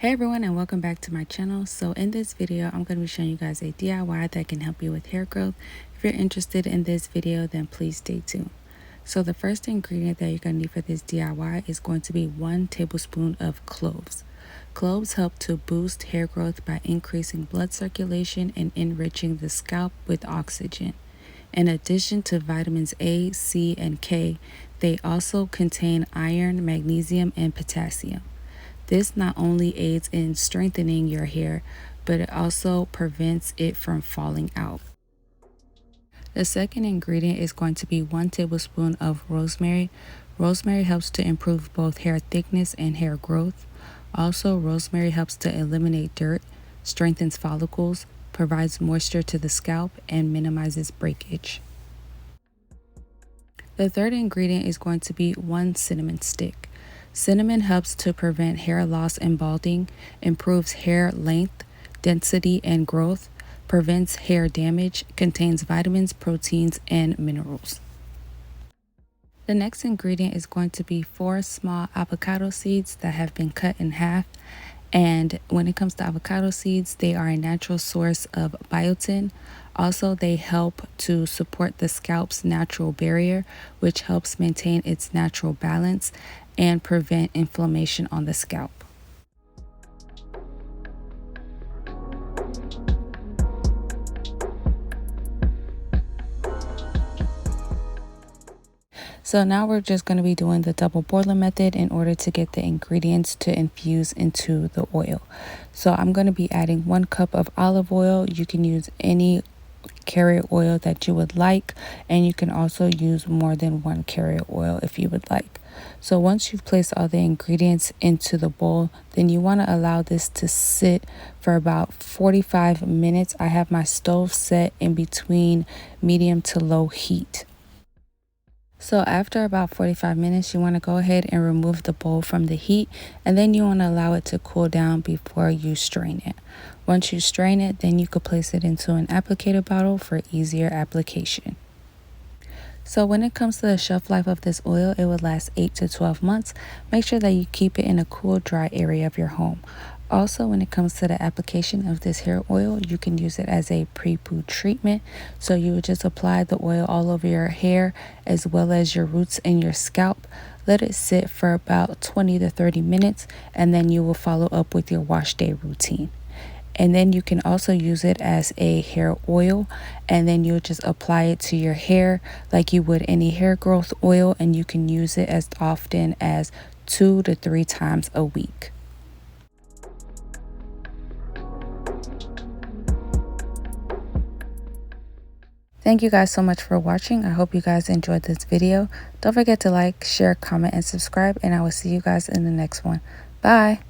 Hey everyone, and welcome back to my channel. So in this video I'm going to be showing you guys a DIY that can help you with hair growth. If you're interested in this video, then please stay tuned. So the first ingredient that you're going to need for this DIY is going to be 1 tablespoon of cloves. Cloves help to boost hair growth by increasing blood circulation and enriching the scalp with oxygen. In addition to vitamins A, C, and K, they also contain iron, magnesium, and potassium. This not only aids in strengthening your hair, but it also prevents it from falling out. The second ingredient is going to be 1 tablespoon of rosemary. Rosemary helps to improve both hair thickness and hair growth. Also, rosemary helps to eliminate dirt, strengthens follicles, provides moisture to the scalp, and minimizes breakage. The third ingredient is going to be 1 cinnamon stick. Cinnamon helps to prevent hair loss and balding, improves hair length, density, and growth, prevents hair damage, contains vitamins, proteins, and minerals. The next ingredient is going to be 4 small avocado seeds that have been cut in half. And when it comes to avocado seeds, they are a natural source of biotin. Also, they help to support the scalp's natural barrier, which helps maintain its natural balance and prevent inflammation on the scalp. So now we're just going to be doing the double boiler method in order to get the ingredients to infuse into the oil. So I'm going to be adding 1 cup of olive oil. You can use any carrier oil that you would like, and you can also use more than 1 carrier oil if you would like. So once you've placed all the ingredients into the bowl, then you want to allow this to sit for about 45 minutes. I have my stove set in between medium to low heat. So after about 45 minutes, you want to go ahead and remove the bowl from the heat, and then you want to allow it to cool down before you strain it. Once you strain it, then you could place it into an applicator bottle for easier application. So when it comes to the shelf life of this oil, it would last 8 to 12 months. Make sure that you keep it in a cool, dry area of your home. Also, when it comes to the application of this hair oil, you can use it as a pre-poo treatment. So you would just apply the oil all over your hair as well as your roots and your scalp. Let it sit for about 20 to 30 minutes, and then you will follow up with your wash day routine. And then you can also use it as a hair oil, and then you'll just apply it to your hair like you would any hair growth oil, and you can use it as often as 2 to 3 times a week. Thank you guys so much for watching. I hope you guys enjoyed this video. Don't forget to like, share, comment, and subscribe, and I will see you guys in the next one. Bye.